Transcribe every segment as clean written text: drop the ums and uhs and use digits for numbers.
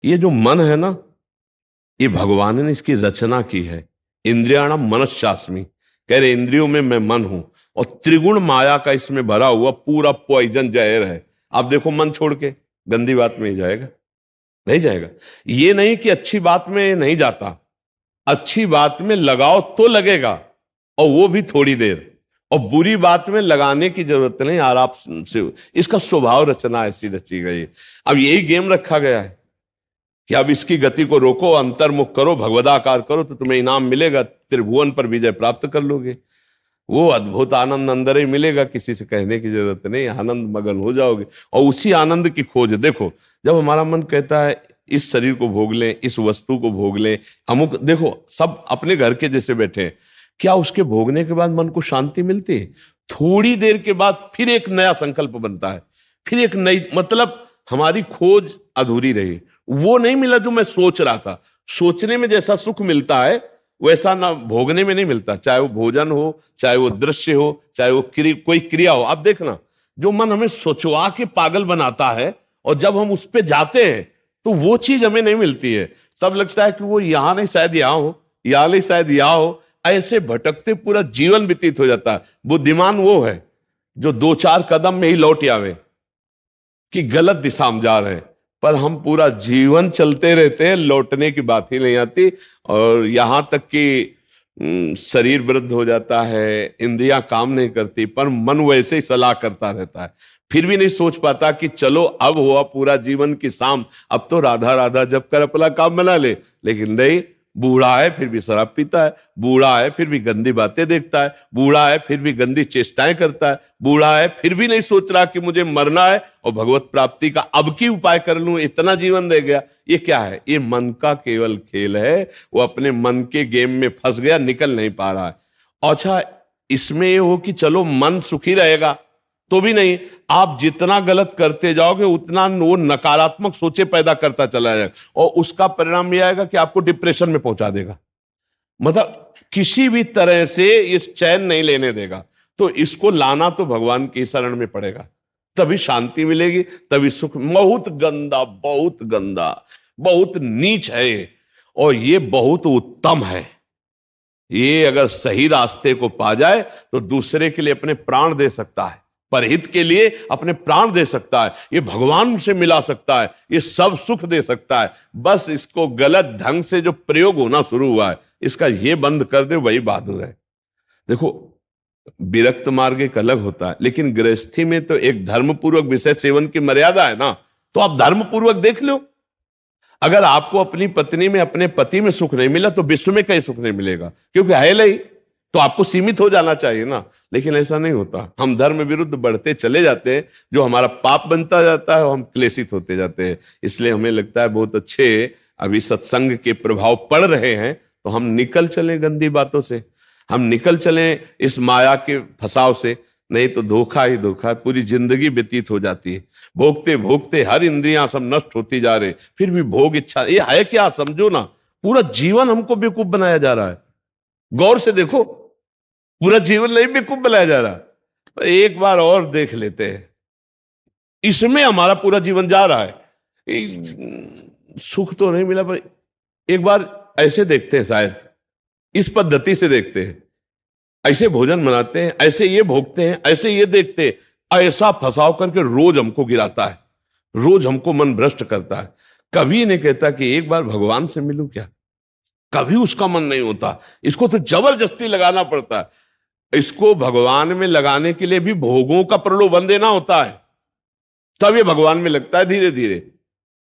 ये जो मन है ना, ये भगवान ने इसकी रचना की है। इंद्रियाणम मनश्चास्मि, कह रहे इंद्रियों में मैं मन हूं, और त्रिगुण माया का इसमें भरा हुआ पूरा पॉइजन जहर है। आप देखो मन छोड़ के गंदी बात में ही जाएगा, नहीं जाएगा। ये नहीं कि अच्छी बात में नहीं जाता, अच्छी बात में लगाओ तो लगेगा, और वो भी थोड़ी देर, और बुरी बात में लगाने की जरूरत नहीं, आराम से। इसका स्वभाव रचना ऐसी रची गई। अब यही गेम रखा गया है कि अब इसकी गति को रोको, अंतर्मुख करो, भगवदाकार करो, तो तुम्हें इनाम मिलेगा, त्रिभुवन पर विजय प्राप्त कर लोगे। वो अद्भुत आनंद अंदर ही मिलेगा, किसी से कहने की जरूरत नहीं, आनंद मगन हो जाओगे। और उसी आनंद की खोज देखो, जब हमारा मन कहता है इस शरीर को भोग लें, इस वस्तु को भोग लें, अमुक, देखो सब अपने घर के जैसे बैठे हैं, क्या उसके भोगने के बाद मन को शांति मिलती है? थोड़ी देर के बाद फिर एक नया संकल्प बनता है, फिर एक नई, मतलब हमारी खोज अधूरी रही। वो नहीं मिला जो मैं सोच रहा था। सोचने में जैसा सुख मिलता है वैसा ना भोगने में नहीं मिलता, चाहे वो भोजन हो, चाहे वो दृश्य हो, चाहे वो कोई क्रिया हो। आप देखना, जो मन हमें सोचवा के पागल बनाता है, और जब हम उस पर जाते हैं तो वो चीज हमें नहीं मिलती है। तब लगता है कि वो यहां नहीं, शायद यहां हो, यहां नहीं, शायद यहां हो। ऐसे भटकते पूरा जीवन व्यतीत हो जाता है। बुद्धिमान वो है जो 2-4 कदम में ही लौट आवे कि गलत दिशा में जा रहे हैं, पर हम पूरा जीवन चलते रहते हैं, लौटने की बात ही नहीं आती। और यहां तक कि शरीर वृद्ध हो जाता है, इंद्रियां काम नहीं करती, पर मन वैसे ही सलाह करता रहता है। फिर भी नहीं सोच पाता कि चलो अब हुआ पूरा जीवन की शाम, अब तो राधा राधा जब कर अपना काम बना ले। लेकिन नहीं, बूढ़ा है फिर भी शराब पीता है, बूढ़ा है फिर भी गंदी बातें देखता है, बूढ़ा है फिर भी गंदी चेष्टाएं करता है, बूढ़ा है फिर भी नहीं सोच रहा कि मुझे मरना है और भगवत प्राप्ति का अब की उपाय कर लूं, इतना जीवन रह गया। ये क्या है? ये मन का केवल खेल है। वो अपने मन के गेम में फंस गया, निकल नहीं पा रहा है। अच्छा, इसमें ये हो कि चलो मन सुखी रहेगा, तो भी नहीं। आप जितना गलत करते जाओगे उतना वो नकारात्मक सोचे पैदा करता चला जाएगा, और उसका परिणाम यह आएगा कि आपको डिप्रेशन में पहुंचा देगा। मतलब किसी भी तरह से ये चैन नहीं लेने देगा। तो इसको लाना तो भगवान की शरण में पड़ेगा, तभी शांति मिलेगी, तभी सुख। बहुत गंदा, बहुत गंदा, बहुत नीच है ये, और ये बहुत उत्तम है। ये अगर सही रास्ते को पा जाए तो दूसरे के लिए अपने प्राण दे सकता है, परहित के लिए अपने प्राण दे सकता है, ये भगवान से मिला सकता है, ये सब सुख दे सकता है। बस इसको गलत ढंग से जो प्रयोग होना शुरू हुआ है, इसका ये बंद कर दे, वही बहादुर है। देखो, विरक्त मार्ग एक अलग होता है, लेकिन गृहस्थी में तो एक धर्मपूर्वक विषय सेवन की मर्यादा है ना। तो आप धर्मपूर्वक देख लो। अगर आपको अपनी पत्नी में, अपने पति में सुख नहीं मिला तो विश्व में कहीं सुख नहीं मिलेगा, क्योंकि है नहीं, तो आपको सीमित हो जाना चाहिए ना। लेकिन ऐसा नहीं होता, हम धर्म विरुद्ध बढ़ते चले जाते हैं, जो हमारा पाप बनता जाता है और हम क्लेशित होते जाते हैं। इसलिए हमें लगता है बहुत अच्छे अभी सत्संग के प्रभाव पड़ रहे हैं, तो हम निकल चले गंदी बातों से, हम निकल चले इस माया के फसाव से। नहीं तो धोखा ही धोखा, पूरी जिंदगी व्यतीत हो जाती है। भोगते भोगते हर इंद्रियां सब नष्ट होती जा रहे, फिर भी भोग इच्छा, ये है क्या? समझो ना, पूरा जीवन हमको बेवकूफ बनाया जा रहा है। गौर से देखो, पूरा जीवन नहीं बेवकूफ बनाया जा रहा। एक बार और देख लेते हैं, इसमें हमारा पूरा जीवन जा रहा है। सुख तो नहीं मिला, पर एक बार ऐसे देखते हैं, शायद इस पद्धति से देखते हैं, ऐसे भोजन बनाते हैं, ऐसे ये भोगते हैं, ऐसे ये देखते हैं, ऐसा फंसाव करके रोज हमको गिराता है, रोज हमको मन भ्रष्ट करता है। कभी नहीं कहता कि एक बार भगवान से मिलूं क्या, कभी उसका मन नहीं होता। इसको तो जबरदस्ती लगाना पड़ता है। इसको भगवान में लगाने के लिए भी भोगों का प्रलोभन देना होता है, तब ये भगवान में लगता है धीरे धीरे।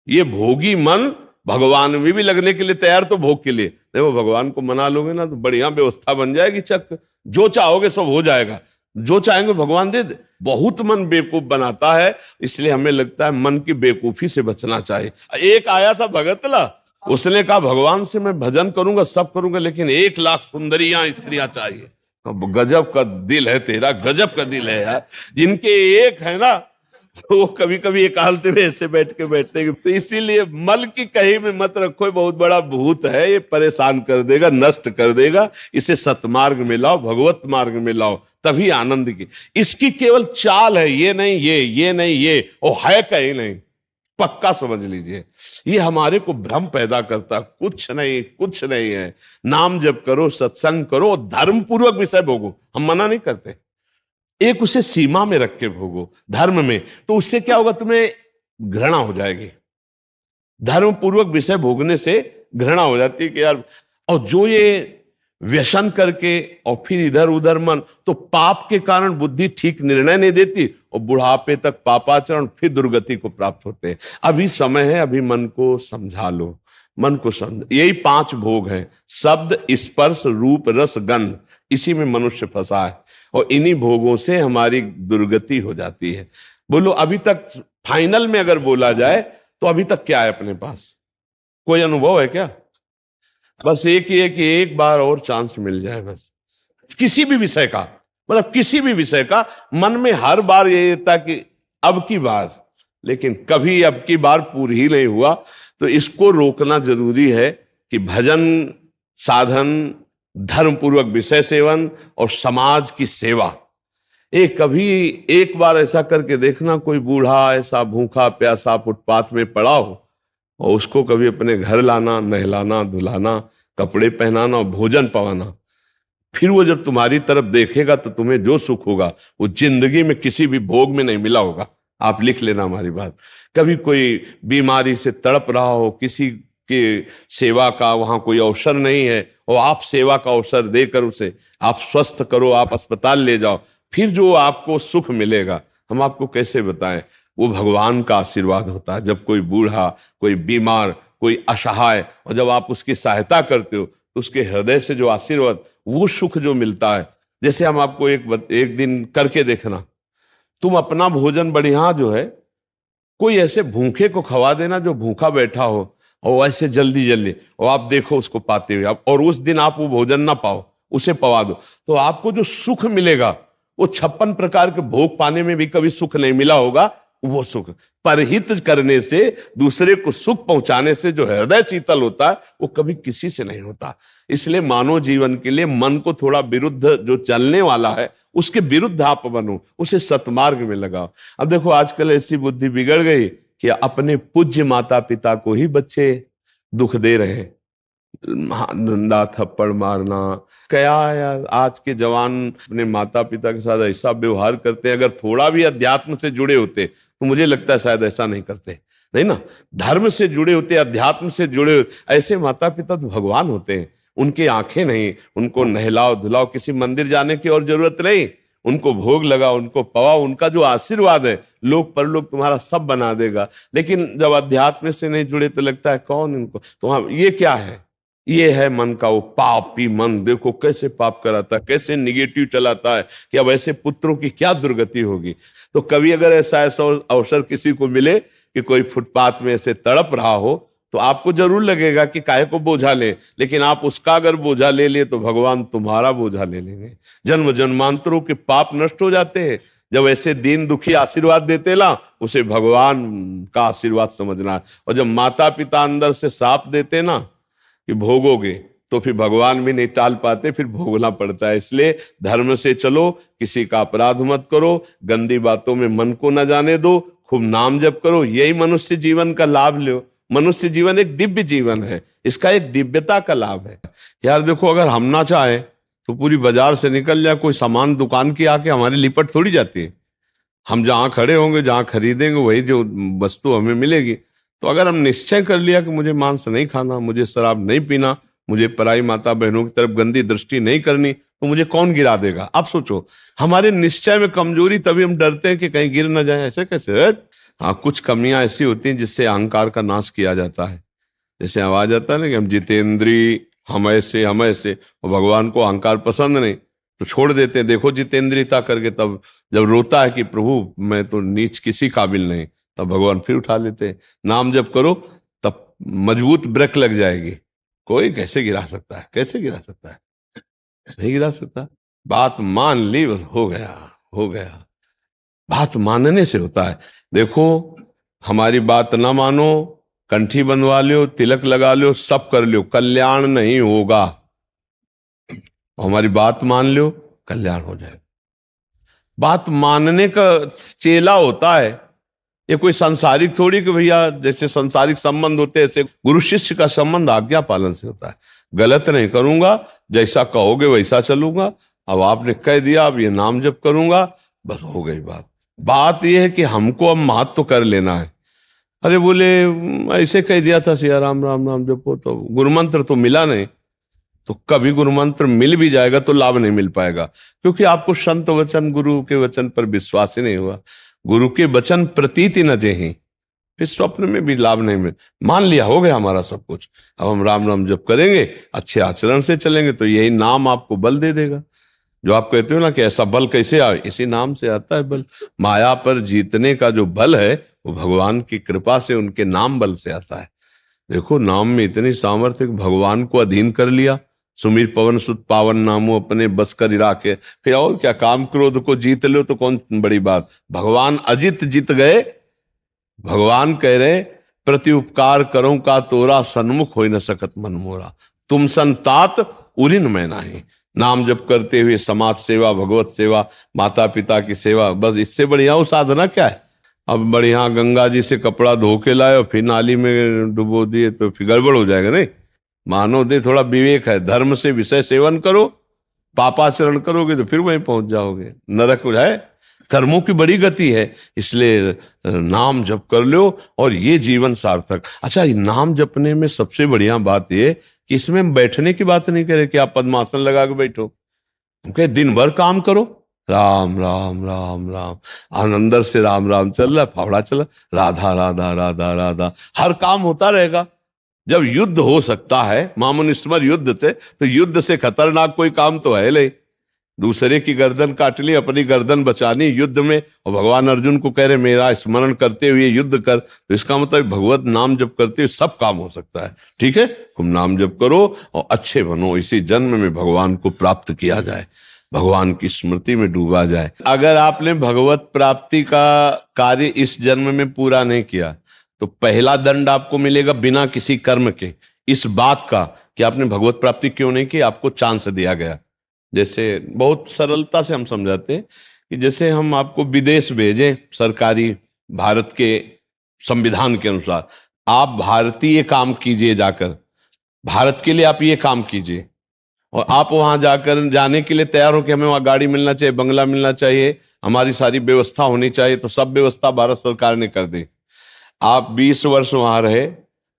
ये भोगी मन भगवान में भी लगने के लिए तैयार, तो भोग के लिए देखो, भगवान को मना लोगे ना तो बढ़िया व्यवस्था बन जाएगी, चक जो चाहोगे सब हो जाएगा, जो चाहेंगे भगवान दे दे। बहुत मन बेवकूफ बनाता है, इसलिए हमें लगता है मन की बेवकूफी से बचना चाहिए। एक आया था भगतला, उसने कहा भगवान से मैं भजन करूंगा, सब करूंगा, लेकिन 1 लाख सुंदरियां स्त्रियां चाहिए। गजब का दिल है तेरा, गजब का दिल है यार। जिनके एक है ना, तो वो कभी कभी एकांत में ऐसे बैठते। तो इसीलिए मल की कहीं में मत रखो, ये बहुत बड़ा भूत है, ये परेशान कर देगा, नष्ट कर देगा। इसे सतमार्ग में लाओ, भगवत मार्ग में लाओ, तभी आनंद की। इसकी केवल चाल है, ये नहीं ये नहीं ये, और है कहीं नहीं। पक्का समझ लीजिए। ये हमारे को भ्रम पैदा करता, कुछ नहीं, कुछ नहीं है। नाम जप करो, सत्संग करो, धर्म पूर्वक विषय भोगो, हम मना नहीं करते, एक उसे सीमा में रख के भोगो धर्म में, तो उससे क्या होगा, तुम्हें घृणा हो जाएगी। धर्म पूर्वक विषय भोगने से घृणा हो जाती है कि यार, और जो ये व्यसन करके और फिर इधर उधर मन, तो पाप के कारण बुद्धि ठीक निर्णय नहीं देती और बुढ़ापे तक पापाचरण, फिर दुर्गति को प्राप्त होते हैं। अभी समय है, अभी मन को समझा लो, मन को समझ। यही 5 भोग हैं, शब्द, स्पर्श, रूप, रस, गंध, इसी में मनुष्य फंसा है और इन्हीं भोगों से हमारी दुर्गति हो जाती है। बोलो अभी तक फाइनल में अगर बोला जाए तो अभी तक क्या है अपने पास, कोई अनुभव है क्या? बस एक ही है कि एक बार और चांस मिल जाए, बस किसी भी विषय का, मतलब किसी भी विषय का, मन में हर बार ये था कि अब की बार, लेकिन कभी अब की बार पूरी ही नहीं हुआ। तो इसको रोकना जरूरी है कि भजन, साधन, धर्म पूर्वक विषय सेवन और समाज की सेवा। कभी एक बार ऐसा करके देखना, कोई बूढ़ा ऐसा भूखा प्यासा फुटपाथ में पड़ा हो और उसको कभी अपने घर लाना, नहलाना, धुलाना, कपड़े पहनाना और भोजन पवाना, फिर वो जब तुम्हारी तरफ देखेगा तो तुम्हें जो सुख होगा वो जिंदगी में किसी भी भोग में नहीं मिला होगा। आप लिख लेना हमारी बात। कभी कोई बीमारी से तड़प रहा हो, किसी के सेवा का वहां कोई अवसर नहीं है और आप सेवा का अवसर देकर उसे आप स्वस्थ करो, आप अस्पताल ले जाओ, फिर जो आपको सुख मिलेगा हम आपको कैसे बताएं। वो भगवान का आशीर्वाद होता है। जब कोई बूढ़ा, कोई बीमार, कोई असहाय, और जब आप उसकी सहायता करते हो तो उसके हृदय से जो आशीर्वाद, वो सुख जो मिलता है। जैसे हम आपको एक दिन करके देखना, तुम अपना भोजन बढ़िया जो है, कोई ऐसे भूखे को खवा देना जो भूखा बैठा हो, और ऐसे जल्दी जल्दी, और आप देखो उसको पाते हुए, और उस दिन आप वो भोजन ना पाओ, उसे पवा दो, तो आपको जो सुख मिलेगा वो 56 प्रकार के भोग पाने में भी कभी सुख नहीं मिला होगा। वो सुख परहित करने से, दूसरे को सुख पहुंचाने से जो हृदय शीतल होता है वो कभी किसी से नहीं होता। इसलिए मानव जीवन के लिए मन को थोड़ा विरुद्ध जो चलने वाला है उसके विरुद्ध आप बनो, उसे सतमार्ग में लगाओ। अब देखो आजकल ऐसी बुद्धि बिगड़ गई कि अपने पूज्य माता पिता को ही बच्चे दुख दे रहे हैं, डंडा थप्पड़ मारना। क्या यार, आज के जवान अपने माता पिता के साथ ऐसा व्यवहार करते हैं। अगर थोड़ा भी अध्यात्म से जुड़े होते तो मुझे लगता है शायद ऐसा नहीं करते, नहीं ना। धर्म से जुड़े होते, अध्यात्म से जुड़े होते, ऐसे माता पिता तो भगवान होते हैं। उनकी आंखें नहीं, उनको नहलाओ धुलाओ, किसी मंदिर जाने की और जरूरत नहीं, उनको भोग लगाओ, उनको पवाओ, उनका जो आशीर्वाद है लोक परलोक तुम्हारा सब बना देगा। लेकिन जब अध्यात्म से नहीं जुड़े तो लगता है कौन इनको, तो हाँ, ये क्या है, ये है मन का वो पापी मन। देखो कैसे पाप कराता है, कैसे निगेटिव चलाता है कि अब ऐसे पुत्रों की क्या दुर्गति होगी। तो कभी अगर ऐसा अवसर किसी को मिले कि कोई फुटपाथ में ऐसे तड़प रहा हो, तो आपको जरूर लगेगा कि काहे को बोझा ले, लेकिन आप उसका अगर बोझा ले लिए तो भगवान तुम्हारा बोझा ले लेंगे। जन्म जन्मांतरों के पाप नष्ट हो जाते हैं जब ऐसे दीन दुखी आशीर्वाद देते ना, उसे भगवान का आशीर्वाद समझना। और जब माता पिता अंदर से साफ देते ना कि भोगोगे, तो फिर भगवान भी नहीं टाल पाते, फिर भोगना पड़ता है। इसलिए धर्म से चलो, किसी का अपराध मत करो, गंदी बातों में मन को न जाने दो, खूब नाम जप करो, यही मनुष्य जीवन का लाभ लो। मनुष्य जीवन एक दिव्य जीवन है, इसका एक दिव्यता का लाभ है। यार देखो, अगर हम ना चाहे तो पूरी बाजार से निकल जाए कोई सामान, दुकान की आके हमारी लिपट थोड़ी जाती है। हम जहां खड़े होंगे, जहां खरीदेंगे, वही जो वस्तु हमें मिलेगी। तो अगर हम निश्चय कर लिया कि मुझे मांस नहीं खाना, मुझे शराब नहीं पीना, मुझे पराई माता बहनों की तरफ गंदी दृष्टि नहीं करनी, तो मुझे कौन गिरा देगा? आप सोचो, हमारे निश्चय में कमजोरी, तभी हम डरते हैं कि कहीं गिर ना जाए। ऐसे कैसे? हाँ, कुछ कमियां ऐसी होती हैं जिससे अहंकार का नाश किया जाता है। जैसे आवाज आता है ना कि हम जितेंद्री, हम ऐसे, और भगवान को अहंकार पसंद नहीं तो छोड़ देते हैं। देखो जितेंद्रियता करके, तब जब रोता है कि प्रभु मैं तो नीच किसी काबिल नहीं, तब भगवान फिर उठा लेते हैं। नाम जब करो तब मजबूत ब्रेक लग जाएगी। कोई कैसे गिरा सकता है? कैसे गिरा सकता है? नहीं गिरा सकता। बात मान ली, बस हो गया, हो गया। बात मानने से होता है। देखो, हमारी बात ना मानो, कंठी बंधवा लो, तिलक लगा लो, सब कर लो, कल्याण नहीं होगा। हमारी बात मान लो, कल्याण हो जाए। बात मानने का चेला होता है, ये कोई सांसारिक थोड़ी कि भैया जैसे सांसारिक संबंध होते हैं ऐसे गुरु शिष्य का संबंध आज्ञा पालन से होता है। गलत नहीं करूंगा, जैसा कहोगे वैसा चलूंगा। अब आपने कह दिया अब ये नाम जप करूंगा, बस हो गई बात। बात यह है कि हमको अब महत्व कर लेना है। अरे बोले ऐसे कह दिया था सिया राम राम राम जपो, तो गुरु मंत्र तो मिला नहीं। तो कभी गुरु मंत्र मिल भी जाएगा तो लाभ नहीं मिल पाएगा, क्योंकि आपको संत वचन गुरु के वचन पर विश्वास ही नहीं हुआ। गुरु के वचन प्रतीति न जेहि, फिर स्वप्न में भी लाभ नहीं मिल। मान लिया हो गया हमारा सब कुछ, अब हम राम राम जप करेंगे, अच्छे आचरण से चलेंगे तो यही नाम आपको बल दे देगा। जो आप कहते हो ना कि ऐसा बल कैसे आए, इसी नाम से आता है बल। माया पर जीतने का जो बल है वो भगवान की कृपा से, उनके नाम बल से आता है। देखो नाम में इतनी सामर्थ्य, भगवान को अधीन कर लिया। सुमीर पवन सुत पावन नामो अपने बस कर इराके, फिर और क्या, काम क्रोध को जीत लो तो कौन बड़ी बात। भगवान अजित जीत गए। भगवान कह रहे प्रति उपकार करो का तोरा, सन्मुख हो न सकत मन मोरा, तुम संतात उरिन मैं नाही। नाम जप करते हुए समाज सेवा, भगवत सेवा, माता पिता की सेवा, बस इससे बढ़िया वो साधना क्या है। अब बढ़िया गंगा जी से कपड़ा धो के लाए और फिर नाली में डुबो दिए तो फिर गड़बड़ हो जाएगा। नहीं, मानो दे थोड़ा विवेक है, धर्म से विषय सेवन करो, पापाचरण करोगे तो फिर वहीं पहुंच जाओगे, नरक हो जाए। कर्मों की बड़ी गति है, इसलिए नाम जप कर लो और ये जीवन सार्थक। अच्छा, नाम जपने में सबसे बढ़िया बात ये कि इसमें हम बैठने की बात नहीं करें कि आप पद्मासन लगा के बैठो। हम कहे दिन भर काम करो, राम राम राम राम, आनंदर से राम राम चल रहा, फावड़ा चल रहा, राधा राधा राधा राधा, हर काम होता रहेगा। जब युद्ध हो सकता है, मामुनिस्मर युद्ध से, तो युद्ध से खतरनाक कोई काम तो है नहीं। दूसरे की गर्दन काट ली, अपनी गर्दन बचानी युद्ध में, और भगवान अर्जुन को कह रहे मेरा स्मरण करते हुए युद्ध कर, तो इसका मतलब भगवत नाम जप करते हुए सब काम हो सकता है। ठीक है, तुम नाम जप करो और अच्छे बनो, इसी जन्म में भगवान को प्राप्त किया जाए, भगवान की स्मृति में डूबा जाए। अगर आपने भगवत प्राप्ति का कार्य इस जन्म में पूरा नहीं किया तो पहला दंड आपको मिलेगा बिना किसी कर्म के, इस बात का कि आपने भगवत प्राप्ति क्यों नहीं की, आपको चांस दिया गया। जैसे बहुत सरलता से हम समझाते हैं कि जैसे हम आपको विदेश भेजें सरकारी, भारत के संविधान के अनुसार, आप भारतीय काम कीजिए, जाकर भारत के लिए आप ये काम कीजिए, और आप वहां जाकर जाने के लिए तैयार हो कि हमें वहां गाड़ी मिलना चाहिए, बंगला मिलना चाहिए, हमारी सारी व्यवस्था होनी चाहिए, तो सब व्यवस्था भारत सरकार ने कर दी। आप 20 वर्ष वहां रहे,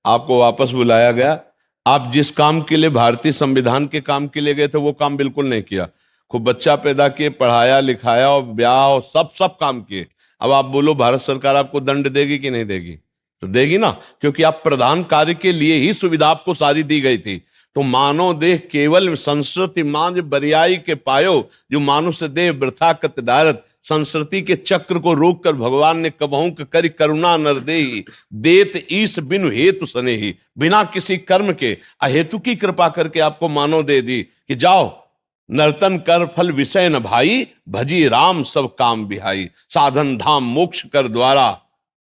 आपको वापस बुलाया गया, आप जिस काम के लिए भारतीय संविधान के काम के लिए गए थे वो काम बिल्कुल नहीं किया, खूब बच्चा पैदा किए, पढ़ाया लिखाया और ब्याह और सब काम किए। अब आप बोलो भारत सरकार आपको दंड देगी कि नहीं देगी? तो देगी ना, क्योंकि आप प्रधान कार्य के लिए ही सुविधा आपको सारी दी गई थी। तो मानो देह केवल संस्कृति मांझ बरियाई के पायो, जो मानुष देह वृथा कत डारत। संस्कृति के चक्र को रोककर भगवान ने कबहू करी करुणा नर देहि, देत ईश बिनु हेतु सनेहि। बिना किसी कर्म के अहेतु की कृपा करके आपको मानव दे दी कि जाओ नर्तन कर फल विषय न भाई, भजी राम सब काम बिहाई। साधन धाम मोक्ष कर द्वारा,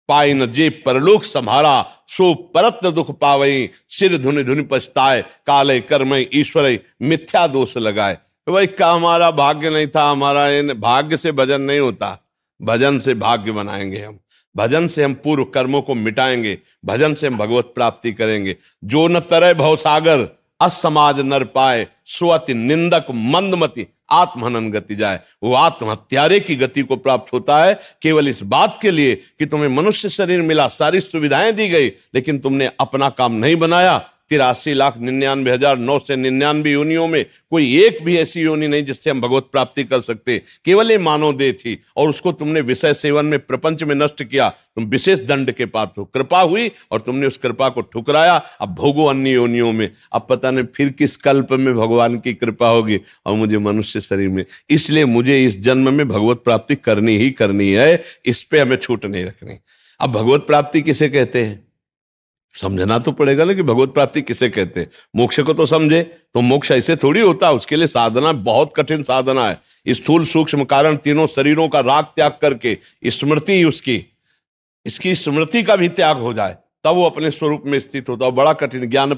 पाई न जे परलोक संभारा। सो परत दुख पावई, सिर धुनि धुनि पछताए। काले कर्म ईश्वर मिथ्या दोष लगाए। भाई का हमारा भाग्य नहीं था, हमारा भाग्य से भजन नहीं होता, भजन से भाग्य बनाएंगे हम। भजन से हम पूर्व कर्मों को मिटाएंगे, भजन से हम भगवत प्राप्ति करेंगे। जो न तरय भवसागर, असमाज नर पाए। स्वति निंदक मंदमति, आत्महनन गति जाए। वो आत्महत्यारे की गति को प्राप्त होता है केवल इस बात के लिए कि तुम्हें मनुष्य शरीर मिला, सारी सुविधाएं दी गई, लेकिन तुमने अपना काम नहीं बनाया। 83,99,999 योनियों में कोई एक भी ऐसी योनि नहीं जिससे हम भगवत प्राप्ति कर सकते, केवल ये मानव देह थी, और उसको तुमने विषय सेवन में प्रपंच में नष्ट किया। तुम विशेष दंड के पात्र हो। कृपा हुई और तुमने उस कृपा को ठुकराया, अब भोगो अन्य योनियों में। अब पता नहीं फिर किस कल्प में भगवान की कृपा होगी और मुझे मनुष्य शरीर में। इसलिए मुझे इस जन्म में भगवत प्राप्ति करनी ही करनी है, इस पे हमें छूट नहीं रखनी। अब भगवत प्राप्ति किसे कहते हैं समझना तो पड़ेगा ना, कि भगवत प्राप्ति किसे कहते हैं। मोक्ष को तो समझे, तो मोक्ष ऐसे थोड़ी होता है, उसके लिए साधना बहुत कठिन साधना है। स्थूल सूक्ष्म कारण तीनों शरीरों का राग त्याग करके स्मृति इसकी स्मृति का भी त्याग हो जाए, तब वो अपने स्वरूप में स्थित होता है। बड़ा कठिन। ज्ञान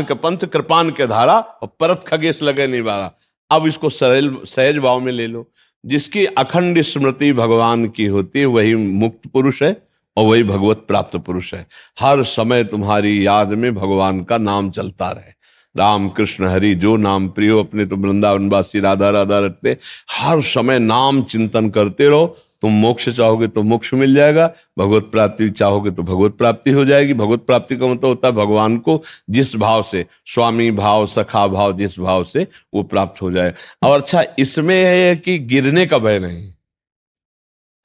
के पंथ कृपान के धारा, और परत खगेश लगे निवारा। अब इसको सहज भाव में ले लो। जिसकी अखंड स्मृति भगवान की होती है वही मुक्त पुरुष है और वही भगवत प्राप्त पुरुष है। हर समय तुम्हारी याद में भगवान का नाम चलता रहे। राम कृष्ण हरि जो नाम प्रियो, अपने तो वृंदावनवासी राधा राधा रटते। हर समय नाम चिंतन करते रहो। तुम मोक्ष चाहोगे तो मोक्ष मिल जाएगा, भगवत प्राप्ति चाहोगे तो भगवत प्राप्ति हो जाएगी। भगवत प्राप्ति का मतलब होता है भगवान को जिस भाव से, स्वामी भाव, सखा भाव, जिस भाव से वो प्राप्त हो जाए। और अच्छा, इसमें है कि गिरने का भय नहीं।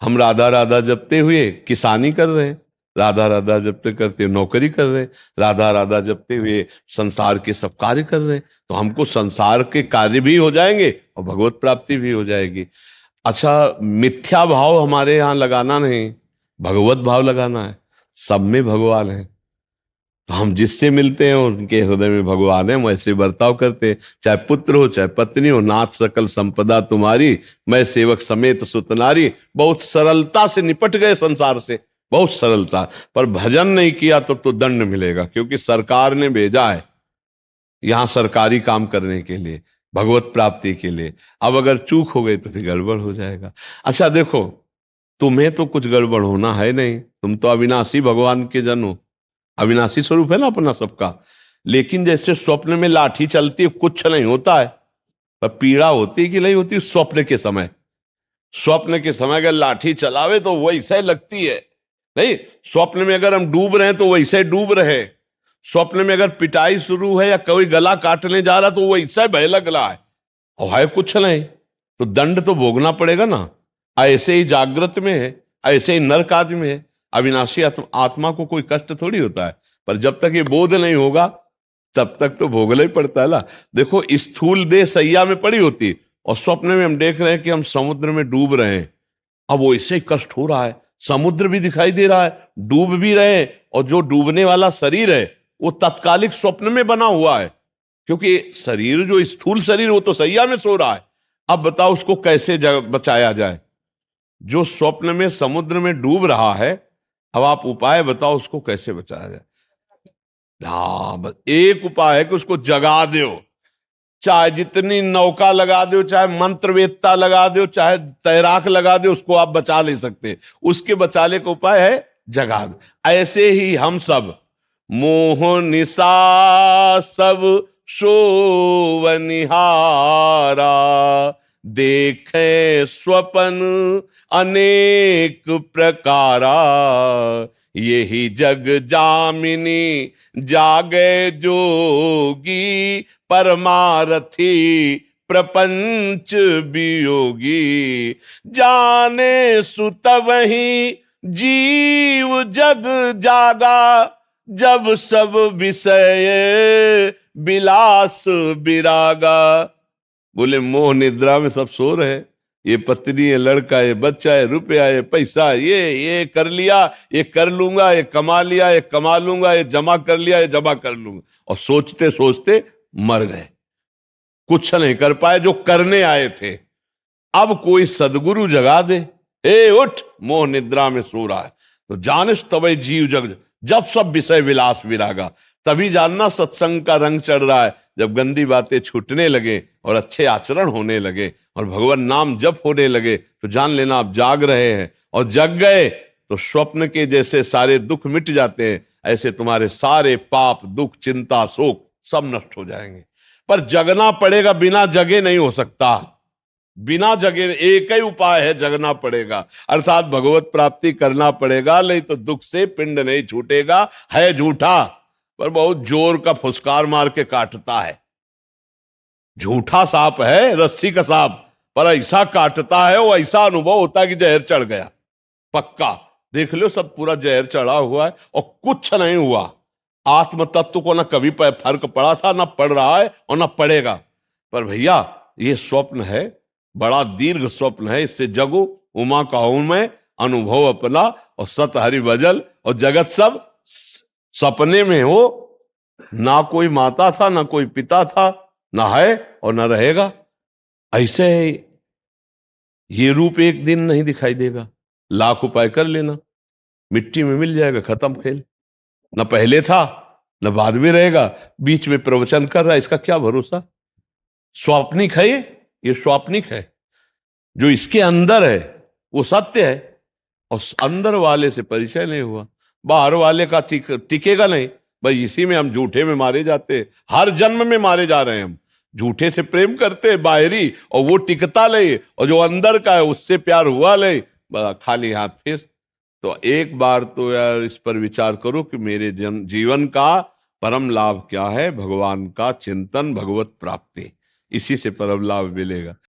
हम राधा राधा जपते हुए किसानी कर रहे हैं, राधा राधा जपते करते नौकरी कर रहे हैं, राधा राधा जपते हुए संसार के सब कार्य कर रहे हैं, तो हमको संसार के कार्य भी हो जाएंगे और भगवत प्राप्ति भी हो जाएगी। अच्छा, मिथ्या भाव हमारे यहाँ लगाना नहीं, भगवत भाव लगाना है। सब में भगवान है, तो हम जिससे मिलते हैं उनके हृदय में भगवान है, हम ऐसे बर्ताव करते हैं। चाहे पुत्र हो चाहे पत्नी हो, नाथ सकल संपदा तुम्हारी, मैं सेवक समेत सुत नारी। बहुत सरलता से निपट गए संसार से, बहुत सरलता। पर भजन नहीं किया तो दंड मिलेगा, क्योंकि सरकार ने भेजा है यहां सरकारी काम करने के लिए, भगवत प्राप्ति के लिए। अब अगर चूक हो गई तो फिर गड़बड़ हो जाएगा। अच्छा देखो, तुम्हें तो कुछ गड़बड़ होना है नहीं, तुम तो अविनाशी भगवान के जन हो, अविनाशी स्वरूप है ना अपना सबका। लेकिन जैसे स्वप्न में लाठी चलती है, कुछ नहीं होता है, पर पीड़ा होती कि नहीं होती स्वप्न के समय। स्वप्न के समय अगर लाठी चलावे तो वैसे लगती है, नहीं स्वप्न में अगर हम डूब रहे हैं तो वैसे डूब रहे। स्वप्न में अगर पिटाई शुरू है या कोई गला काटने जा रहा तो वैसे भय लग रहा है, और है कुछ नहीं, तो दंड तो भोगना पड़ेगा ना। ऐसे ही जागृत में है, ऐसे ही नरक आदि में है। अविनाशी आत्मा को कोई कष्ट थोड़ी होता है, पर जब तक ये बोध नहीं होगा तब तक तो भोगना ही पड़ता है ना। देखो, स्थूल देह सैया में पड़ी होती और स्वप्न में हम देख रहे हैं कि हम समुद्र में डूब रहे हैं। अब वो ऐसे ही कष्ट हो रहा है, समुद्र भी दिखाई दे रहा है, डूब भी रहे हैं, और जो डूबने वाला शरीर है वो तत्कालिक स्वप्न में बना हुआ है, क्योंकि शरीर जो स्थूल शरीर वो तो सैया में सो रहा है। अब बताओ उसको कैसे बचाया जाए। जो स्वप्न में समुद्र में डूब रहा है, अब आप उपाय बताओ उसको कैसे बचाया जाए। हाँ, बस एक उपाय है कि उसको जगा दो। चाहे जितनी नौका लगा दो, चाहे मंत्रवेत्ता लगा दो, चाहे तैराक लगा दो, उसको आप बचा नहीं सकते। उसके बचाने का उपाय है जगा दो। ऐसे ही हम सब मोह निशा सब सोवनिहारा, देखे स्वप्न अनेक प्रकारा, यही जग जामिनी जागे जोगी, परमारथी प्रपंच वियोगी, जाने सुत वही जीव जग जागा, जब सब विषय विलास विरागा। बोले मोह निद्रा में सब सो रहे, ये पत्नी है, लड़का है, बच्चा है, रुपया है, पैसा, ये कर लिया, ये कर लूंगा, ये कमा लिया, ये कमा लूंगा, ये जमा कर लिया, ये जमा कर लूंगा, और सोचते सोचते मर गए, कुछ नहीं कर पाए जो करने आए थे। अब कोई सदगुरु जगा दे, ए उठ, मोह निद्रा में सो रहा है, तो जानिस तबे जीव जग, जब सब विषय विलास विरागा। तभी जानना सत्संग का रंग चढ़ रहा है, जब गंदी बातें छूटने लगे और अच्छे आचरण होने लगे और भगवान नाम जप होने लगे, तो जान लेना आप जाग रहे हैं। और जग गए तो स्वप्न के जैसे सारे दुख मिट जाते हैं, ऐसे तुम्हारे सारे पाप, दुख, चिंता, शोक सब नष्ट हो जाएंगे। पर जगना पड़ेगा, बिना जगे नहीं हो सकता। बिना जगे एक ही उपाय है, जगना पड़ेगा, अर्थात भगवत प्राप्ति करना पड़ेगा, नहीं तो दुख से पिंड नहीं छूटेगा। है झूठा, पर बहुत जोर का फुसकार मार के काटता है। झूठा सांप है, रस्सी का सांप, पर ऐसा काटता है, वो ऐसा अनुभव होता है कि जहर चढ़ गया, पक्का। देख लो, सब पूरा जहर चढ़ा हुआ है और कुछ नहीं हुआ। आत्म तत्व को ना कभी फर्क पड़ा था, ना पड़ रहा है और ना पड़ेगा। पर भैया ये स्वप्न है, बड़ा दीर्घ स्वप्न है, इससे जगो, उमा कहूं मैं अनुभव अपना, और सत हरि भजल, और जगत सब सपने में हो। ना कोई माता था, ना कोई पिता था, ना है और ना रहेगा। ऐसे ये रूप एक दिन नहीं दिखाई देगा, लाख उपाय कर लेना, मिट्टी में मिल जाएगा, खत्म खेल। ना पहले था ना बाद में रहेगा, बीच में प्रवचन कर रहा है, इसका क्या भरोसा। स्वाप्निक है ये स्वाप्निक है। जो इसके अंदर है वो सत्य है, और अंदर वाले से परिचय नहीं हुआ, बाहर वाले का टिकेगा नहीं। भाई इसी में हम झूठे में मारे जाते हैं, हर जन्म में मारे जा रहे हैं हम। झूठे से प्रेम करते हैं बाहरी, और वो टिकता ले, और जो अंदर का है उससे प्यार हुआ ले, खाली हाथ फिर। तो एक बार तो यार इस पर विचार करो कि मेरे जीवन का परम लाभ क्या है। भगवान का चिंतन, भगवत प्राप्ति, इसी से परम लाभ मिलेगा।